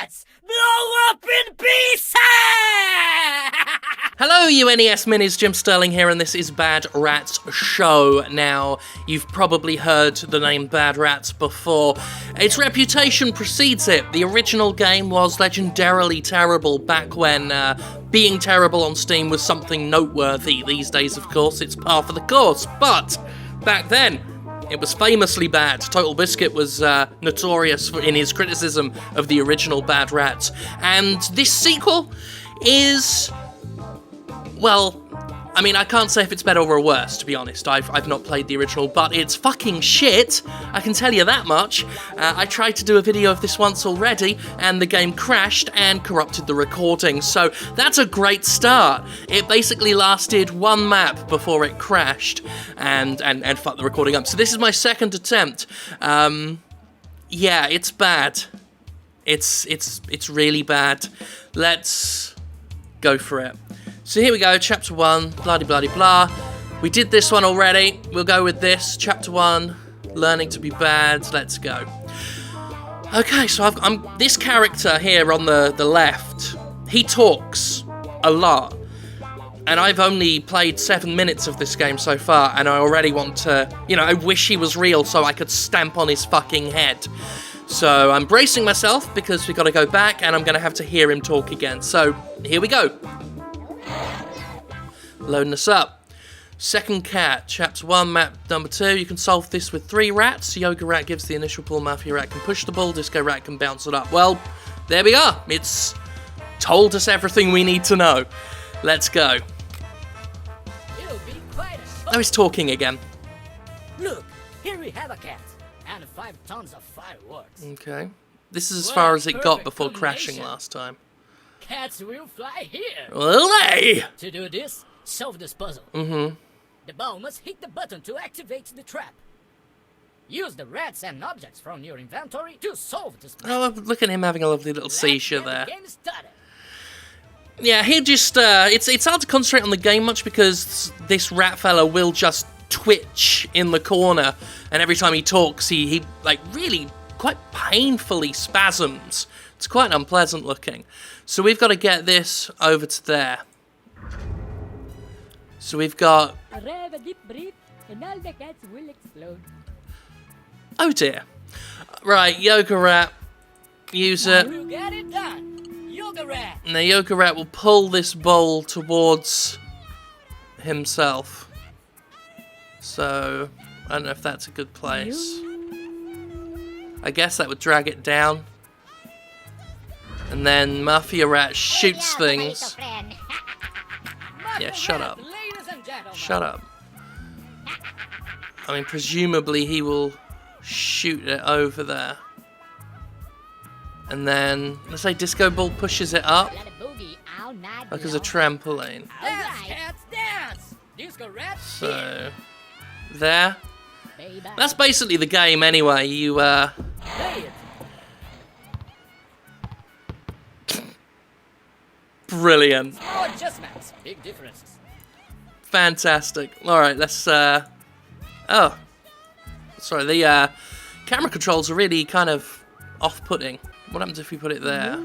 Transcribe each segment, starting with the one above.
rats blow up in pieces! Hello, you NES Minis, Jim Sterling here, and this is Bad Rats Show. Now, you've probably heard the name Bad Rats before. Its reputation precedes it. The original game was legendarily terrible back when being terrible on Steam was something noteworthy. These days, of course, it's par for the course, but back then, it was famously bad. Total Biscuit was notorious in his criticism of the original Bad Rats. And this sequel is... well, I mean, I can't say if it's better or worse, to be honest. I've not played the original, but it's fucking shit. I can tell you that much. I tried to do a video of this once already, and the game crashed and corrupted the recording, so that's a great start. It basically lasted one map before it crashed and fucked the recording up. So this is my second attempt. Yeah, it's bad. It's really bad. Let's go for it. So here we go, Chapter 1, blah-de-blah-de-blah. We did this one already. We'll go with this. Chapter 1, Learning to be Bad. Let's go. Okay, so I'm this character here on the left. He talks a lot. And I've only played 7 minutes of this game so far, and I already want to... I wish he was real so I could stamp on his fucking head. So I'm bracing myself because we've got to go back, and I'm going to have to hear him talk again. So, here we go. Loading us up. Second cat, Chapter 1, map number 2. You can solve this with 3 rats. Yoga Rat gives the initial pull, Mafia Rat can push the ball, Disco Rat can bounce it up. Well, there we are. It's told us everything we need to know. Let's go. Oh, he's talking again. Look, here we have a cat and 5 tons of fireworks. Okay. This is as far as it got before crashing last time. Cats will fly here. Will they? To do this, solve this puzzle. The ball must hit the button to activate the trap. Use the rats and objects from your inventory to solve this puzzle. Oh, look at him having a lovely little seizure there. The game started. Yeah, he just, it's hard to concentrate on the game much because this rat fella will just twitch in the corner, and every time he talks, he like, really quite painfully spasms. It's quite unpleasant looking. So we've got to get this over to there. So we've got... Rev a deep breath, and all the cats will explode. oh dear. Right, Yoga Rat. Use it. You get it done. Yoga Rat. Now Yoga Rat will pull this bowl towards himself. So, I don't know if that's a good place. I guess that would drag it down. And then Mafia Rat shoots things. Yeah, shut up. Shut up. I mean, presumably he will shoot it over there. And then, let's say Disco Ball pushes it up. Like as a trampoline. Dance, cats, dance. Disco Rat. So, there. That's basically the game anyway. You, Play it. brilliant. Small adjustments, big differences. Fantastic. Alright, let's, oh. Sorry, the, camera controls are really kind of off-putting. What happens if we put it there?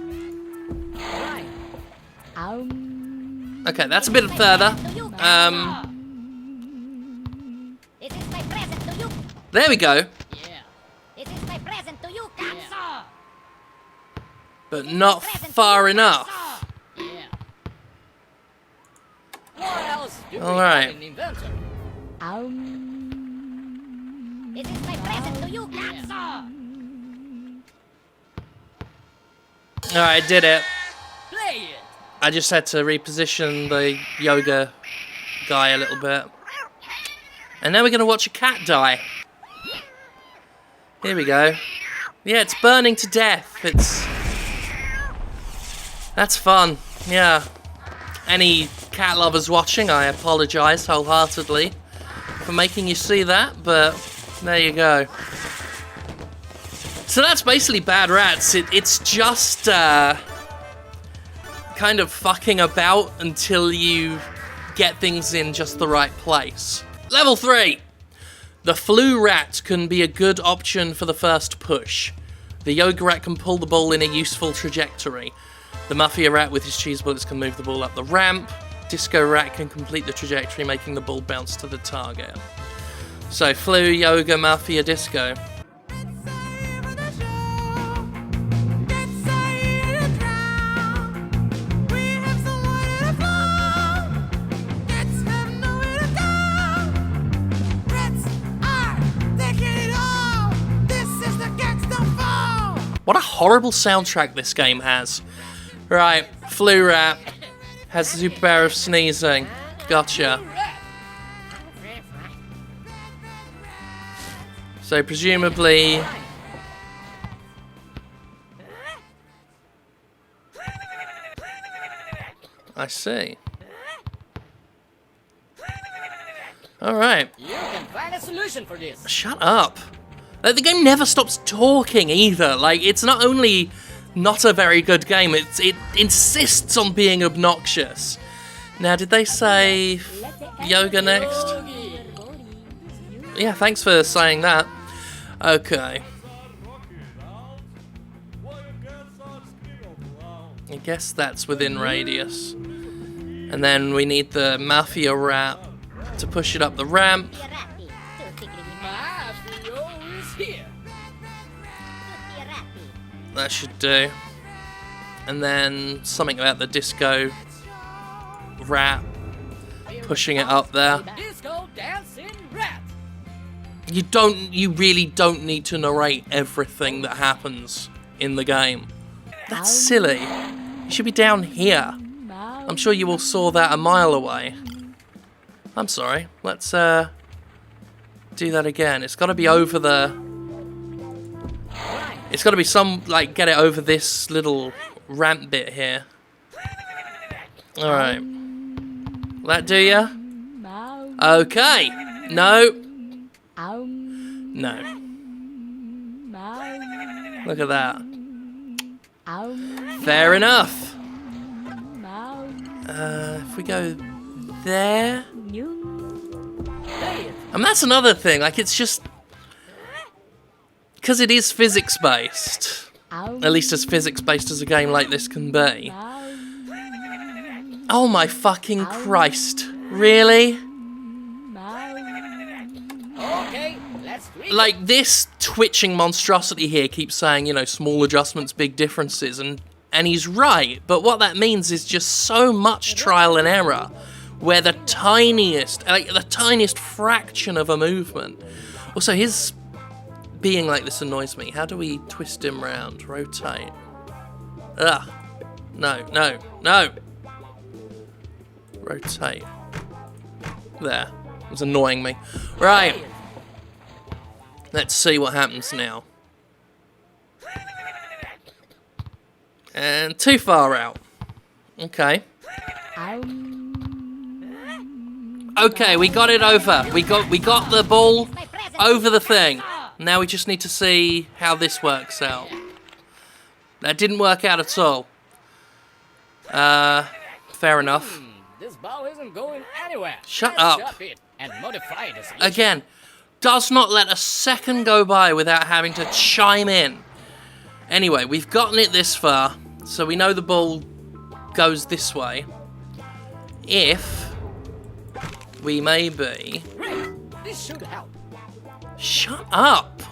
Okay, that's a bit further. There we go. But not far enough. What else do we All have right. in the inventory? This is my present to you, Alright, I did it. Play it. I just had to reposition the yoga guy a little bit. And now we're going to watch a cat die. Here we go. Yeah, it's burning to death. That's fun. Yeah. Any cat lovers watching, I apologise wholeheartedly for making you see that, but there you go. So that's basically Bad Rats. It's just kind of fucking about until you get things in just the right place. Level 3. The flu rat can be a good option for the first push. The yoga rat can pull the ball in a useful trajectory. The Mafia rat with his cheese bullets can move the ball up the ramp. Disco rat can complete the trajectory, making the ball bounce to the target. So, Flu, Yoga, Mafia, Disco. What a horrible soundtrack this game has. Right, Flu Rat has the superpower of sneezing. Gotcha. So presumably... I see. Alright. You can find a solution for this. Shut up. Like, the game never stops talking either. Like, it's not only not a very good game, it insists on being obnoxious. Now, did they say yoga next? Yeah, thanks for saying that. Okay. I guess that's within radius. And then we need the Mafia Wrap to push it up the ramp. That should do. And then something about the disco rat pushing it up there. Disco dancing rat. You really don't need to narrate everything that happens in the game. That's silly. You should be down here. I'm sure you all saw that a mile away. I'm sorry. Let's do that again. It's got to be over the... It's got to be some, like, get it over this little ramp bit here. Alright. Will that do ya? Okay. No. No. Look at that. Fair enough. If we go there... And that's another thing, like, it's just... Because it is physics-based, at least as physics-based as a game like this can be. Oh my fucking Christ. Really? Okay, let's tweak. Like, this twitching monstrosity here keeps saying, you know, small adjustments, big differences, and he's right, but what that means is just so much trial and error, where the tiniest fraction of a movement... Also, his... being like this annoys me. How do we twist him round? Rotate. Ugh. No, no, no. Rotate. There. It was annoying me. Right. Let's see what happens now. And too far out. Okay. Okay, we got it over. We got the ball over the thing. Now we just need to see how this works out. That didn't work out at all. Fair enough. This ball isn't going anywhere. Shut Let's up. chop it and modify the solution. Again, does not let a second go by without having to chime in. Anyway, we've gotten it this far, so we know the ball goes this way. If we maybe... Great. This should help. Shut up!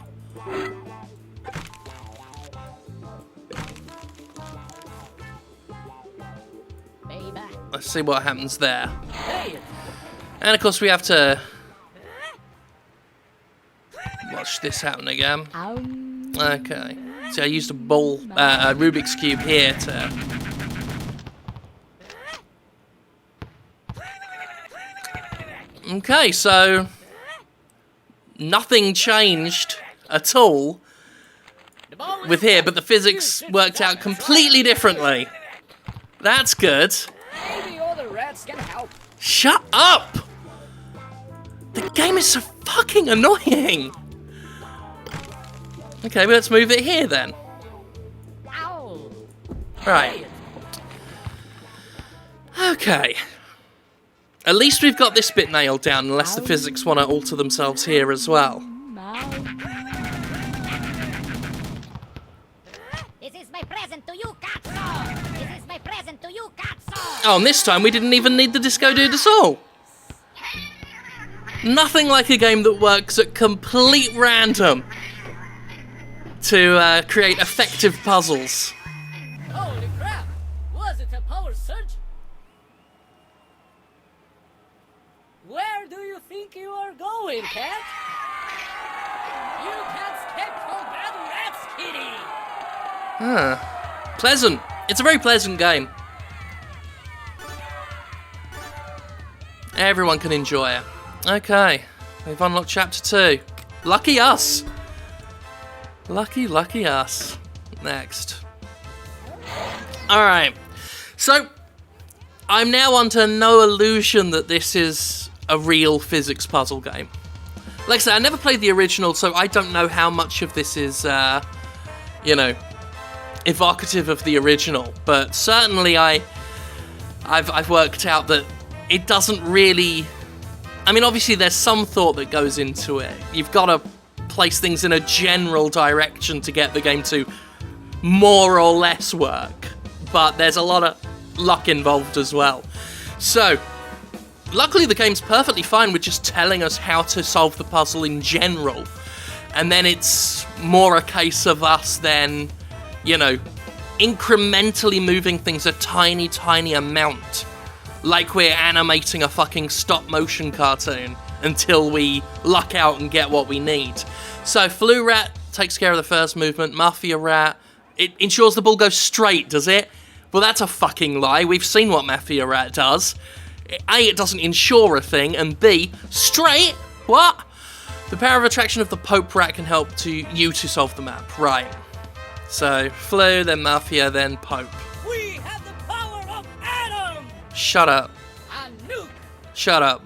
Let's see what happens there. And of course we have to watch this happen again. Okay. So I used a Rubik's Cube here to... Okay, so... Nothing changed at all with here, but the physics worked out completely differently. That's good. Maybe all the rats can help. Shut up! The game is so fucking annoying. Okay, well, let's move it here then. Ow. Right. Okay. At least we've got this bit nailed down, unless the physics want to alter themselves here as well. present to you, Katso! This is my present to you, Katso! Oh, and this time we didn't even need the Disco Dude at all. Nothing like a game that works at complete random to create effective puzzles. Holy crap! Was it a power surge? Where do you think you are going, Cat? You can't escape from bad rats, kitty! Pleasant. It's a very pleasant game. Everyone can enjoy it. Okay, we've unlocked chapter 2. Lucky us. Lucky us. Next. Alright, so I'm now under no illusion that this is a real physics puzzle game. Like I said, I never played the original, so I don't know how much of this is, you know, evocative of the original. But certainly I've worked out that it doesn't really... I mean, obviously there's some thought that goes into it. You've got to place things in a general direction to get the game to more or less work. But there's a lot of luck involved as well. So, luckily the game's perfectly fine with just telling us how to solve the puzzle in general. And then it's more a case of us then, you know, incrementally moving things a tiny amount. Like we're animating a fucking stop-motion cartoon until we luck out and get what we need. So, Flu Rat takes care of the first movement. Mafia Rat, it ensures the ball goes straight, does it? Well, that's a fucking lie. We've seen what Mafia Rat does. A, it doesn't ensure a thing, and B, straight? What? The power of attraction of the Pope Rat can help you to solve the map. Right. So, Flu, then Mafia, then Pope. We have the power of Adam! Shut up. A nuke! Shut up.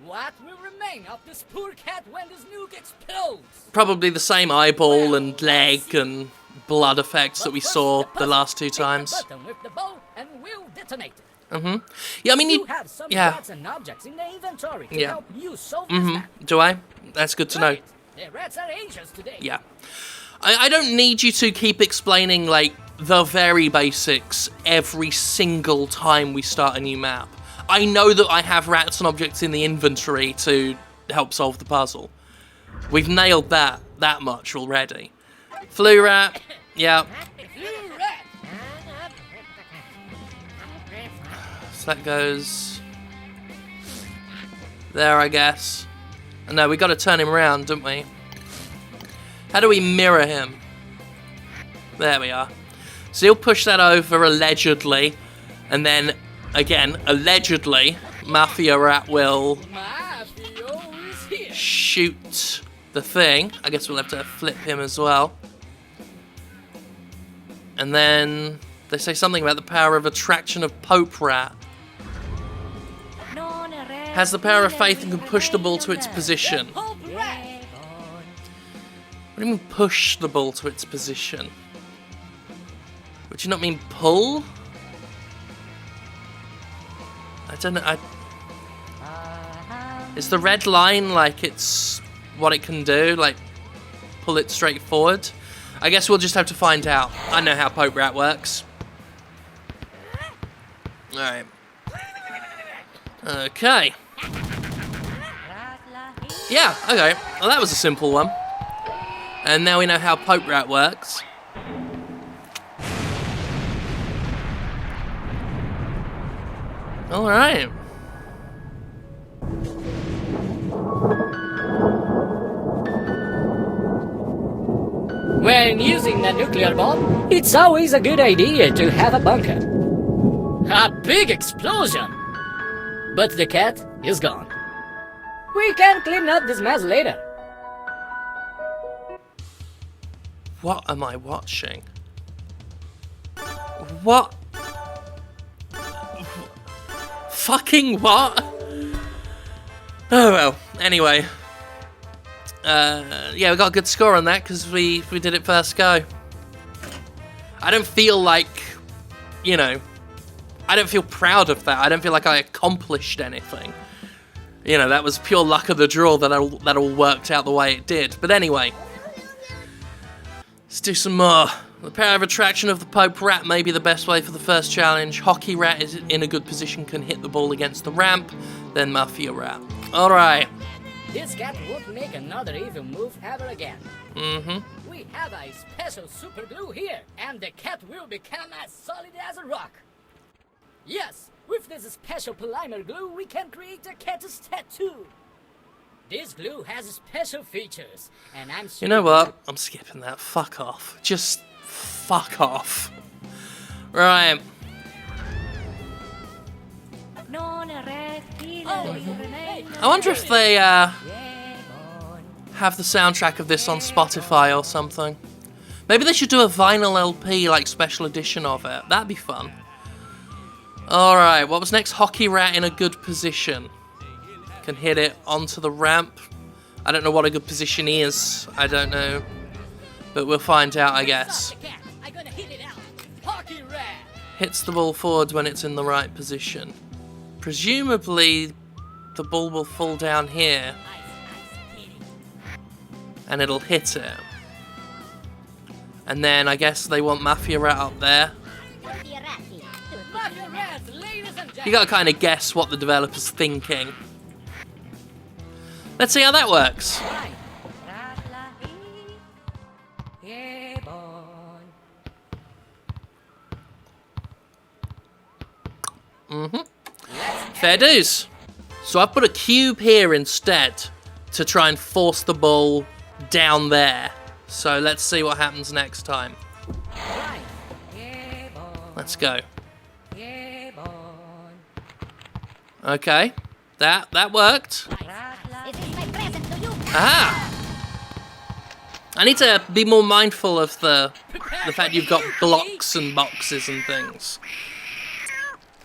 What will remain of this poor cat when this nuke explodes? Probably the same eyeball and leg and blood effects that we saw the last two times. Hit the button with the bow and we'll detonate it. Yeah, I mean, You have some rats and objects in the inventory to help you solve this map. Do I? That's good to know. Right. The rats are angels today. Yeah. I don't need you to keep explaining, like, the very basics every single time we start a new map. I know that I have rats and objects in the inventory to help solve the puzzle. We've nailed that much already. Flu Rat, yeah. Blue rat. So that goes there, I guess. No, we got to turn him around, don't we? How do we mirror him? There we are. So he'll push that over, allegedly. And then, again, allegedly, Mafia Rat will Mafia is here. shoot the thing. I guess we'll have to flip him as well. And then they say something about the power of attraction of Pope Rat. Has the power of faith and can push the ball to its position. Pope rat. What do you mean push the ball to its position? Would you not mean pull? I don't know. Is the red line like it's what it can do? Like pull it straight forward? I guess we'll just have to find out. I know how Pope Rat works. Alright. Okay. Yeah, okay. Well, that was a simple one. And now we know how Pope Rat works. Alright. When using a nuclear bomb, it's always a good idea to have a bunker. A big explosion. But the cat is gone. We can clean up this mess later. What am I watching? What? Fucking what? Oh well, anyway. Yeah, we got a good score on that because we did it first go. I don't feel like, you know, I don't feel proud of that. I don't feel like I accomplished anything. You know, that was pure luck of the draw that all worked out the way it did. But anyway, let's do some more. The power of attraction of the Pope Rat may be the best way for the first challenge. Hockey Rat is in a good position, can hit the ball against the ramp. Then Mafia Wrap. Alright. This cat won't make another evil move ever again. We have a special super glue here, and the cat will become as solid as a rock. Yes, with this special polymer glue, we can create a cat's tattoo. This glue has special features, and I'm sure... You know what? I'm skipping that. Fuck off. Just fuck off. Right. I wonder if they have the soundtrack of this on Spotify or something. Maybe they should do a vinyl LP, like special edition of it. That'd be fun. Alright, what was next? Hockey Rat in a good position. Can hit it onto the ramp. I don't know what a good position is. I don't know. But we'll find out, I guess. I'm gonna hit it out. Hockey Rat! Hits the ball forward when it's in the right position. Presumably, the ball will fall down here. And it'll hit it. And then I guess they want Mafia Rat up there. Mafia Rat, ladies and gentlemen. You gotta kind of guess what the developer's thinking. Let's see how that works. Fair dues. So I've put a cube here instead to try and force the ball down there. So let's see what happens next time. Let's go. Okay, that worked. Ah! I need to be more mindful of the fact you've got blocks and boxes and things.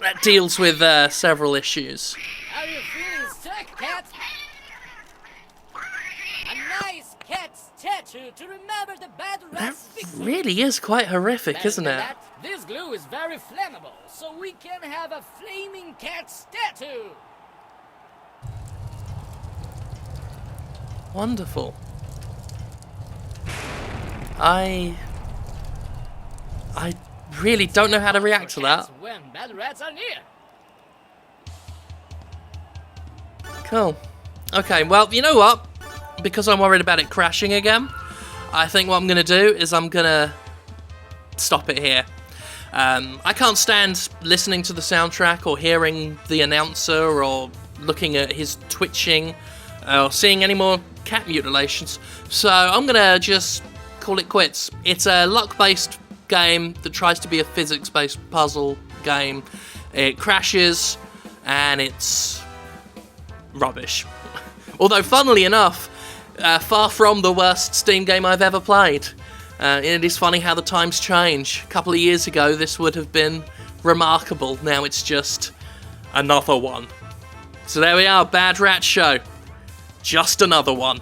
That deals with several issues. Are you feeling stuck, cat? A nice cat's tattoo to remember the bad That rat's victory. really is quite horrific, Better isn't than it? that, this glue is very flammable, so we can have a flaming cat's tattoo. Wonderful. I really don't know how to react to that. When bad rats are near. Cool. Okay, well, you know what? Because I'm worried about it crashing again, I think what I'm going to do is I'm going to stop it here. I can't stand listening to the soundtrack or hearing the announcer or looking at his twitching or seeing any more cat mutilations. So I'm going to just call it quits. It's a luck-based game that tries to be a physics-based puzzle game. It crashes and it's rubbish. Although, funnily enough, far from the worst Steam game I've ever played. It is funny how the times change. A couple of years ago, this would have been remarkable. Now it's just another one. So there we are, Bad Rat Show. Just another one.